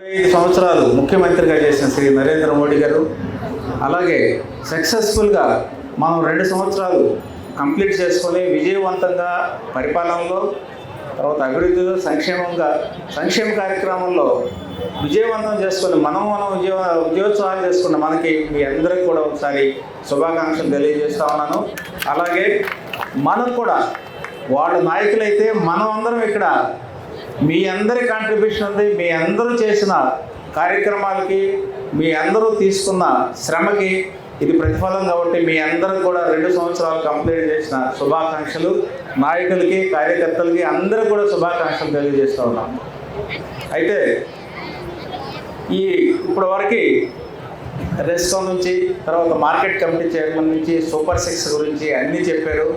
5 సంవత్సరాలు ముఖ్యమంత్రిగా చేసిన శ్రీ నరేంద్ర మోడీ గారు, అలాగే సక్సెస్ఫుల్గా మనం 2 సంవత్సరాలు కంప్లీట్ చేసుకొని విజయవంతంగా పరిపాలనలో, తర్వాత అభివృద్ధిలో, సంక్షేమ కార్యక్రమంలో విజయవంతం చేసుకొని మనం విజయోత్సవాలు చేసుకున్న మనకి మీ అందరికీ కూడా ఒకసారి శుభాకాంక్షలు తెలియజేస్తా ఉన్నాను. అలాగే మనం కూడా వాళ్ళ నాయకులైతే మనం అందరం ఇక్కడ మీ అందరి కాంట్రిబ్యూషన్ ఉంది. మీ అందరూ చేసిన కార్యక్రమాలకి, మీ అందరూ తీసుకున్న శ్రమకి ఇది ప్రతిఫలం. కాబట్టి మీ అందరూ కూడా 2 సంవత్సరాలు కంప్లీట్ చేసిన శుభాకాంక్షలు నాయకులకి, కార్యకర్తలకి అందరూ కూడా శుభాకాంక్షలు తెలియజేస్తూ ఉన్నాం. అయితే ఇప్పటివరకు రెస్కో నుంచి, తర్వాత మార్కెట్ కమిటీ చైర్మన్ నుంచి, సూపర్ 6 గురించి అన్నీ చెప్పారు.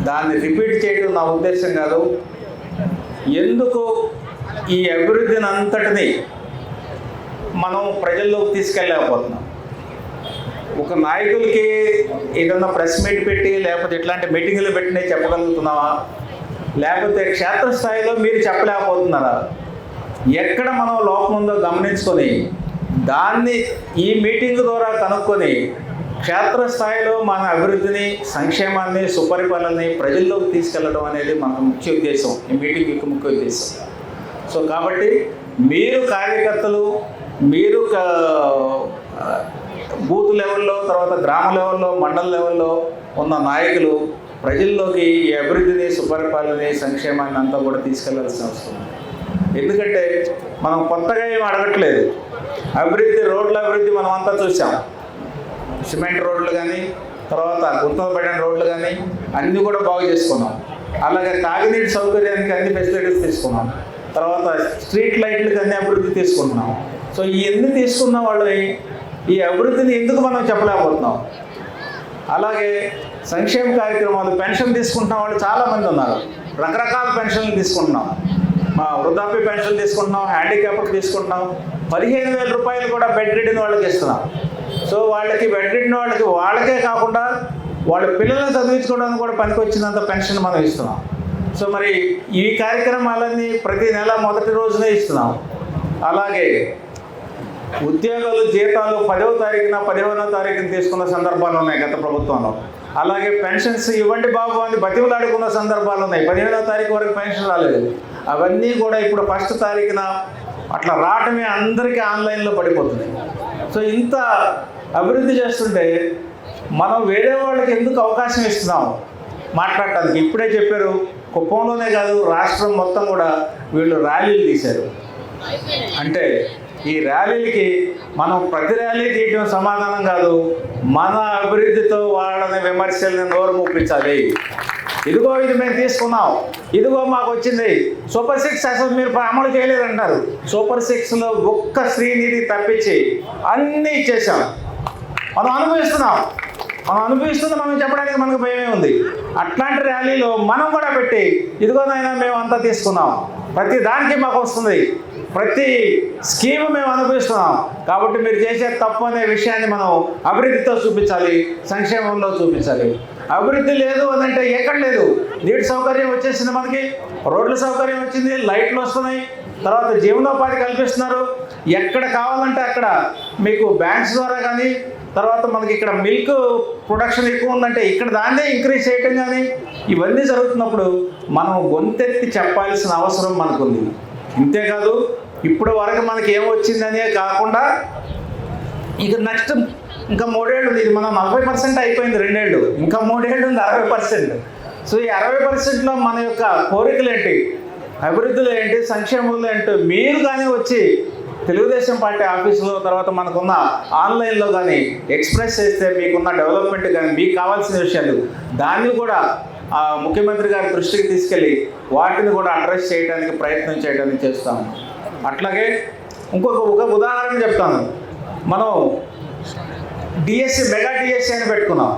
దాన్ని రిపీట్ చేయడం నా ఉద్దేశం కాదు. ఎందుకు ఈ అభివృద్ధిని అంతటిని మనం ప్రజల్లోకి తీసుకెళ్ళలేకపోతున్నాం? ఒక నాయకులకి ఏదన్నా ప్రెస్ మీట్ పెట్టి, లేకపోతే ఇట్లాంటి మీటింగులు పెట్టినా చెప్పగలుగుతున్నావా? లేకపోతే క్షేత్రస్థాయిలో మీరు చెప్పలేకపోతున్నారా? ఎక్కడ మనం లోపం ఉందో గమనించుకొని దాన్ని ఈ మీటింగ్ ద్వారా కనుక్కొని క్షేత్రస్థాయిలో మన అభివృద్ధిని, సంక్షేమాన్ని, సుపరిపాలనని ప్రజల్లోకి తీసుకెళ్ళడం అనేది మన ముఖ్య ఉద్దేశం, ఈ మీటింగ్ యొక్క ముఖ్య ఉద్దేశం. సో కాబట్టి మీరు కార్యకర్తలు, మీరు బూత్ లెవెల్లో, తర్వాత గ్రామ లెవెల్లో, మండల లెవెల్లో ఉన్న నాయకులు ప్రజల్లోకి ఈ అభివృద్ధిని, సుపరిపాలనని, సంక్షేమాన్ని అంతా కూడా తీసుకెళ్లాల్సిన అవసరం ఉంది. ఎందుకంటే మనం కొత్తగా ఏమి అడగట్లేదు. రోడ్ల అభివృద్ధి మనం అంతా చూసాం. సిమెంట్ రోడ్లు కానీ, తర్వాత గుంతలు పడిన రోడ్లు కానీ అన్నీ కూడా బాగు చేసుకున్నాం. అలాగే తాగునీటి సౌకర్యానికి అన్ని ఫెసిలిటీస్ తీసుకున్నాం. తర్వాత స్ట్రీట్ లైట్లకు అన్ని అభివృద్ధి తీసుకుంటున్నాం. సో ఇవన్నీ తీసుకున్న వాళ్ళు ఈ అభివృద్ధిని ఎందుకు మనం చెప్పలేకపోతున్నాం? అలాగే సంక్షేమ కార్యక్రమాలు, పెన్షన్ తీసుకుంటున్న వాళ్ళు చాలామంది ఉన్నారు. రకరకాల పెన్షన్లు తీసుకుంటున్నాం. వృద్ధాప్య పెన్షన్లు తీసుకుంటున్నాం, హ్యాండిక్యాప్కి తీసుకుంటున్నాం. 15,000 రూపాయలు కూడా బెడ్ రిడిన వాళ్ళకి ఇస్తున్నాం. సో వాళ్ళకి బెడ్ రిడిన వాళ్ళకే కాకుండా వాళ్ళ పిల్లల్ని చదివించుకోవడానికి కూడా పనికొచ్చినంత పెన్షన్ మనం ఇస్తున్నాం. సో మరి ఈ కార్యక్రమాలన్నీ ప్రతి నెల మొదటి రోజునే ఇస్తున్నాం. అలాగే ఉద్యోగాలు, జీతాలు 10వ తారీఖున, 15వ తారీఖున తీసుకున్న సందర్భాలు ఉన్నాయి గత ప్రభుత్వంలో. అలాగే పెన్షన్స్ ఇవ్వండి బాబు అని బతిమలాడుకున్న సందర్భాలు ఉన్నాయి. 15వ తారీఖు వరకు పెన్షన్ రాలేదు. అవన్నీ కూడా ఇప్పుడు 1వ తారీఖున అట్లా రావటమే అందరికీ ఆన్లైన్లో పడిపోతుంది. సో ఇంత అభివృద్ధి చేస్తుంటే మనం వేరే వాళ్ళకి ఎందుకు అవకాశం ఇస్తున్నాం మాట్లాడటానికి? ఇప్పుడే చెప్పారు, కుప్పంలోనే కాదు రాష్ట్రం మొత్తం కూడా వీళ్ళు ర్యాలీలు తీశారు. అంటే ఈ ర్యాలీలకి మనం ప్రతి ర్యాలీ తీయటం సమాధానం కాదు. మన అభివృద్ధితో వాళ్ళని విమర్శల్ని నోరు ముప్పించాలి. ఇదిగో ఇది మేము తీసుకున్నాం, ఇదిగో మాకు వచ్చింది. సూపర్ 6 అసలు మీరు అమలు చేయలేదంటారు. సూపర్ 6లో ఒక్క శ్రీనిధి తప్పించి అన్నీ ఇచ్చేసాం. మనం అనుభవిస్తుంది మనం చెప్పడానికి మనకు భయమే ఉంది. అట్లాంటి ర్యాలీలో మనం కూడా పెట్టి ఇదిగోనైనా మేము అంతా తీసుకున్నాం, ప్రతి దానికి మాకు వస్తుంది, ప్రతి స్కీమ్ మేము అనుభవిస్తున్నాం. కాబట్టి మీరు చేసే తప్పు అనే విషయాన్ని మనం అభివృద్ధితో చూపించాలి, సంక్షేమంలో చూపించాలి. అభివృద్ధి లేదు అనంటే ఎక్కడ లేదు. నీటి సౌకర్యం వచ్చేసింది, మనకి రోడ్ల సౌకర్యం వచ్చింది, లైట్లు వస్తున్నాయి, తర్వాత జీవనోపాధి కల్పిస్తున్నారు. ఎక్కడ కావాలంటే అక్కడ మీకు బ్యాంక్స్ ద్వారా కానీ, తర్వాత మనకి ఇక్కడ మిల్క్ ప్రొడక్షన్ ఎక్కువ ఉందంటే ఇక్కడ దాన్నే ఇంక్రీజ్ చేయటం కానీ, ఇవన్నీ జరుగుతున్నప్పుడు మనం గొంతెత్తి చెప్పాల్సిన అవసరం మనకుంది. ఇంతేకాదు ఇప్పుడు వరకు మనకి ఏమొచ్చిందనే కాకుండా ఇక నెక్స్ట్ ఇంకా 3 ఏళ్ళు ఉంది. ఇది మనం 40% అయిపోయింది, 2 ఏళ్ళు, ఇంకా 3 ఏళ్ళు ఉంది 60%. సో ఈ 60%లో మన యొక్క కోరికలు ఏంటి, అభివృద్ధులు ఏంటి, సంక్షేమంలో ఏంటి మీరు కానీ వచ్చి తెలుగుదేశం పార్టీ ఆఫీసులో, తర్వాత మనకున్న ఆన్లైన్లో కానీ ఎక్స్ప్రెస్ చేస్తే మీకున్న డెవలప్మెంట్ కానీ మీకు కావాల్సిన విషయాలు దాన్ని కూడా ముఖ్యమంత్రి గారి దృష్టికి తీసుకెళ్ళి వాటిని కూడా అడ్రస్ చేయడానికి ప్రయత్నం చేయడానికి చేస్తాము. అట్లాగే ఒక ఉదాహరణ చెప్తాను. మనం డిఎస్సి, మెగా డిఎస్సి అని పెట్టుకున్నాం.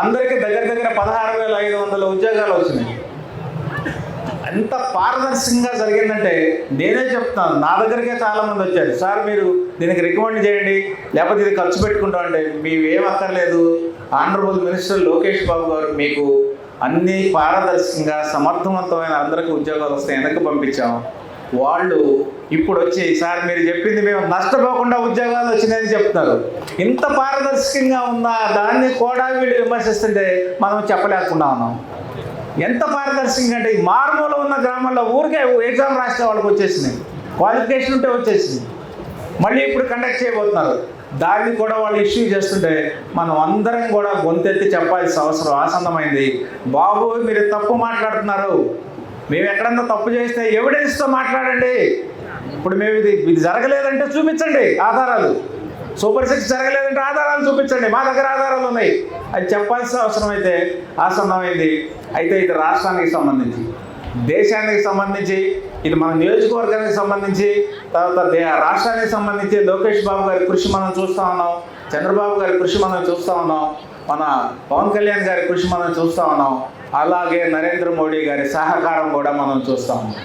అందరికీ దగ్గర 16,500 ఉద్యోగాలు వచ్చినాయి. ఎంత పారదర్శకంగా జరిగిందంటే నేనే చెప్తాను, నా దగ్గరికే చాలామంది వచ్చారు, సార్ మీరు దీనికి రికమెండ్ చేయండి, లేకపోతే ఇది ఖర్చు పెట్టుకుంటాం అంటే మేము ఏం అక్కర్లేదు, ఆనరబుల్ మినిస్టర్ లోకేష్ బాబు గారు మీకు అన్నీ పారదర్శకంగా సమర్థవంతమైన అందరికీ ఉద్యోగాలు వస్తాయి వెనక్కి పంపించాం. వాళ్ళు ఇప్పుడు వచ్చి సార్ మీరు చెప్పింది మేము నష్టపోకుండా ఉద్యోగాలు వచ్చినాయని చెప్తున్నారు. ఇంత పారదర్శకంగా ఉందా దాన్ని కూడా వీళ్ళు విమర్శిస్తుంటే మనం చెప్పలేకుండా ఉన్నాం. ఎంత పారదర్శకంగా అంటే ఈ మారుమూల ఉన్న గ్రామాల్లో ఊరికే ఎగ్జామ్ రాస్తే వాళ్ళకి వచ్చేసినాయి, క్వాలిఫికేషన్ ఉంటే వచ్చేసింది. మళ్ళీ ఇప్పుడు కండక్ట్ చేయబోతున్నారు, దాన్ని కూడా వాళ్ళు ఇష్యూ చేస్తుంటే మనం అందరం కూడా గొంతెత్తి చెప్పాల్సిన అవసరం ఆసన్నమైంది. బాబు మీరు తప్పు మాట్లాడుతున్నారు, మేము ఎక్కడన్నా తప్పు చేస్తే ఎవిడెన్స్తో మాట్లాడండి. ఇప్పుడు మేము ఇది జరగలేదంటే చూపించండి ఆధారాలు, సూపర్ 6 జరగలేదంటే ఆధారాలు చూపించండి, మా దగ్గర ఆధారాలు ఉన్నాయి, అది చెప్పాల్సిన అవసరం అయితే ఆసన్నమైంది. అయితే ఇది రాష్ట్రానికి సంబంధించి, దేశానికి సంబంధించి, ఇది మన నియోజకవర్గానికి సంబంధించి, తర్వాత రాష్ట్రానికి సంబంధించి లోకేష్ బాబు గారి కృషి మనం చూస్తూ ఉన్నాం, చంద్రబాబు గారి కృషి మనం చూస్తూ ఉన్నాం, మన పవన్ కళ్యాణ్ గారి కృషి మనం చూస్తూ ఉన్నాం, అలాగే నరేంద్ర మోడీ గారి సహకారం కూడా మనం చూస్తూ ఉన్నాం.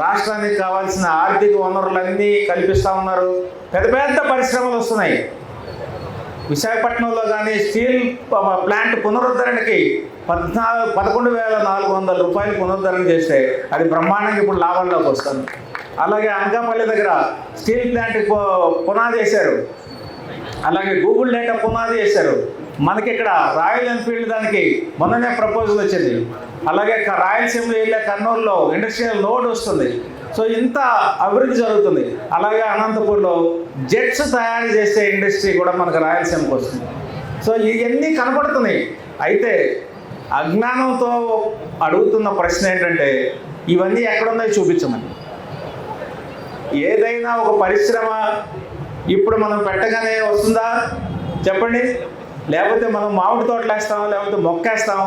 రాష్ట్రానికి కావాల్సిన ఆర్థిక వనరులన్నీ కల్పిస్తూ ఉన్నారు. పెద్ద పెద్ద పరిశ్రమలు వస్తున్నాయి. విశాఖపట్నంలో కానీ స్టీల్ ప్లాంట్ పునరుద్ధరణకి 11,400 రూపాయలు పునరుద్ధరణ చేస్తే అది బ్రహ్మాండంగా ఇప్పుడు లాభాల్లోకి వస్తుంది. అలాగే అనకాపల్లి దగ్గర స్టీల్ ప్లాంట్ పునాది వేశారు, అలాగే గూగుల్ డేటా పునాది వేశారు. మనకి ఇక్కడ రాయల్ ఎన్ఫీల్డ్ దానికి మొన్ననే ప్రపోజల్ వచ్చింది. అలాగే రాయలసీమలో వెళ్ళే కర్నూలులో ఇండస్ట్రియల్ నోడ్ వస్తుంది. సో ఇంత అభివృద్ధి జరుగుతుంది. అలాగే అనంతపూర్లో జెట్స్ తయారు చేసే ఇండస్ట్రీ కూడా మనకు రాయలసీమకు వస్తుంది. సో ఇవన్నీ కనపడుతున్నాయి. అయితే అజ్ఞానంతో అడుగుతున్న ప్రశ్న ఏంటంటే ఇవన్నీ ఎక్కడున్నాయి చూపించమని. ఏదైనా ఒక పరిశ్రమ ఇప్పుడు మనం పెట్టగానే వస్తుందా చెప్పండి? లేకపోతే మనం మామిడి తోటలు వేస్తాం, లేకపోతే మొక్క వేస్తాం.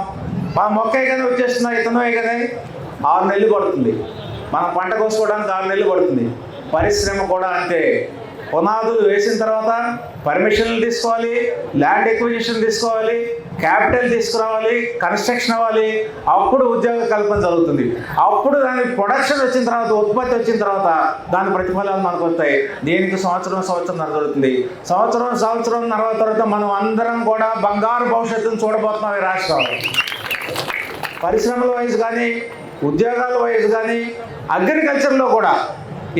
మనం మొక్క వేయగానే వచ్చేస్తున్నా, ఇతను వేయగానే 6 నెలలు పడుతుంది. మనం పంట కోసుకోవడానికి 6 నెలలు పడుతుంది. పరిశ్రమ కూడా అంతే. పునాదులు వేసిన తర్వాత పర్మిషన్లు తీసుకోవాలి, ల్యాండ్ ఎక్విజిషన్ తీసుకోవాలి, క్యాపిటల్ తీసుకురావాలి, కన్స్ట్రక్షన్ అవ్వాలి, అప్పుడు ఉద్యోగ కల్పన జరుగుతుంది. అప్పుడు దాని ప్రొడక్షన్ వచ్చిన తర్వాత, ఉత్పత్తి వచ్చిన తర్వాత దాని ప్రతిఫలాలు మనకు వస్తాయి. దీనికి సంవత్సరం జరుగుతుంది. సంవత్సరం తర్వాత మనం అందరం కూడా బంగారు భవిష్యత్తును చూడబోతున్నాం ఈ రాష్ట్రంలో. పరిశ్రమల వైజ్ కానీ, ఉద్యోగాల వైజ్ కానీ, అగ్రికల్చర్లో కూడా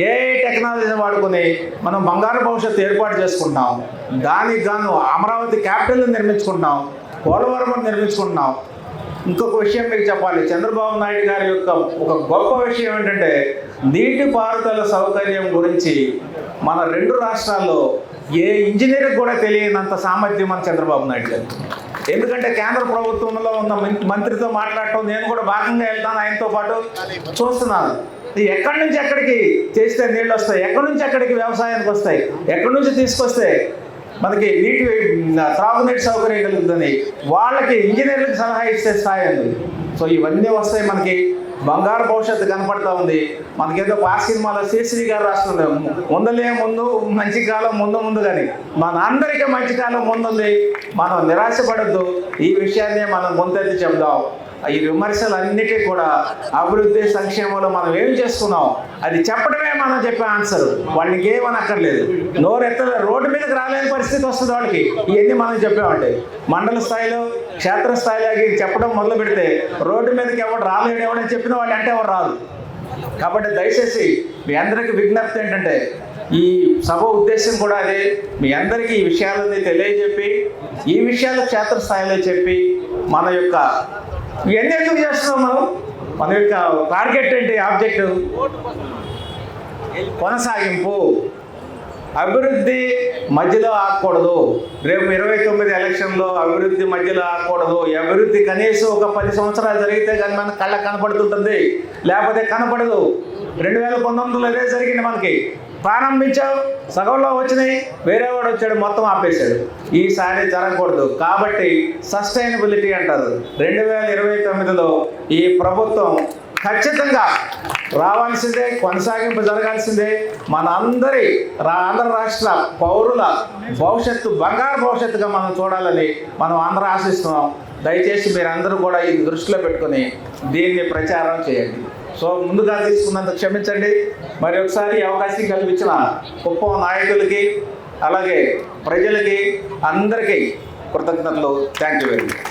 ఏ టెక్నాలజీని వాడుకొని మనం బంగారు భవిష్యత్తు ఏర్పాటు చేసుకుంటున్నాం. దానికి గాను అమరావతి క్యాపిటల్ నిర్మించుకుంటున్నాం, పోలవరం నిర్మించుకుంటున్నాం. ఇంకొక విషయం మీకు చెప్పాలి, చంద్రబాబు నాయుడు గారి యొక్క ఒక గొప్ప విషయం ఏంటంటే నీటిపారుదల సౌకర్యం గురించి మన 2 రాష్ట్రాల్లో ఏ ఇంజనీర్కి కూడా తెలియనంత సామర్థ్యం మన చంద్రబాబు నాయుడు గారు. ఎందుకంటే కేంద్ర ప్రభుత్వంలో ఉన్న మంత్రితో మాట్లాడటం, నేను కూడా భాగంగా వెళ్తాను, ఆయనతో పాటు చూస్తున్నాను. ఎక్కడి నుంచి ఎక్కడికి చేస్తే నీళ్ళు వస్తాయి, ఎక్కడి నుంచి ఎక్కడికి వ్యవసాయానికి వస్తాయి, ఎక్కడి నుంచి తీసుకొస్తే మనకి త్రాగునీటి సౌకర్యం కలుగుతుంది, వాళ్ళకి ఇంజనీర్లకు సలహా ఇచ్చే స్థాయి ఉంది. సో ఇవన్నీ వస్తాయి. మనకి బంగారు భవిష్యత్తు కనపడతా ఉంది. మనకేదో పాస్ సినిమాలో శ్రీశ్రీ గారు రాస్తుంది, ముందు మంచి కాలం ముందు కానీ మనందరికీ మంచి కాలం ముందుంది. మనం నిరాశపడద్దు. ఈ విషయాన్ని మనం గొంతెత్తి చెప్దాం. ఈ విమర్శలన్నిటికీ కూడా అభివృద్ధి సంక్షేమంలో మనం ఏం చేసుకున్నాం అది చెప్పడమే మనం చెప్పే ఆన్సర్. వాళ్ళకి ఏమని అక్కర్లేదు, నోరెత్తలే, రోడ్డు మీదకి రాలేని పరిస్థితి వస్తుంది వాళ్ళకి. ఇవన్నీ మనం చెప్పామంటే మండల స్థాయిలో, క్షేత్రస్థాయిలో చెప్పడం మొదలు పెడితే రోడ్డు మీదకి ఎవరు రాలేడు, ఎవడని చెప్పిన వాళ్ళు అంటే ఎవరు రాదు. కాబట్టి దయచేసి మీ అందరికీ విజ్ఞప్తి ఏంటంటే ఈ సభ ఉద్దేశం కూడా అదే, మీ అందరికీ ఈ విషయాలని తెలియజెప్పి, ఈ విషయాలు క్షేత్రస్థాయిలో చెప్పి మన యొక్క ఇవన్నీ ఎందుకు చేస్తున్నాం, మన యొక్క టార్గెట్ ఏంటి, ఆబ్జెక్టివ్ కొనసాగింపు. అభివృద్ధి మధ్యలో ఆగకూడదు. రేపు 29 ఎలక్షన్లో అభివృద్ధి మధ్యలో ఆగకూడదు. ఈ అభివృద్ధి కనీసం ఒక 10 సంవత్సరాలు జరిగితే కానీ మన కళ్ళకు కనపడుతుంటుంది, లేకపోతే కనపడదు. 2019లో అదే జరిగింది. మనకి ప్రారంభించావు, సగంలో వచ్చినాయి, వేరేవాడు వచ్చాడు, మొత్తం ఆపేశాడు. ఈసారి జరగకూడదు. కాబట్టి సస్టైనబిలిటీ అంటారు. 2029లో ఈ ప్రభుత్వం ఖచ్చితంగా రావాల్సిందే, కొనసాగింపు జరగాల్సిందే. మన అందరి ఆంధ్ర రాష్ట్ర పౌరుల భవిష్యత్తు బంగారు భవిష్యత్తుగా మనం చూడాలని మనం అందరూ ఆశిస్తున్నాం. దయచేసి మీరందరూ కూడా ఇది దృష్టిలో పెట్టుకొని దీన్ని ప్రచారం చేయండి. సో ముందుగా తీసుకున్నందుకు క్షమించండి. మరి ఒకసారి అవకాశం కల్పించిన కుప్పం నాయకులకి, అలాగే ప్రజలకి అందరికీ కృతజ్ఞతలు. Thank you very much.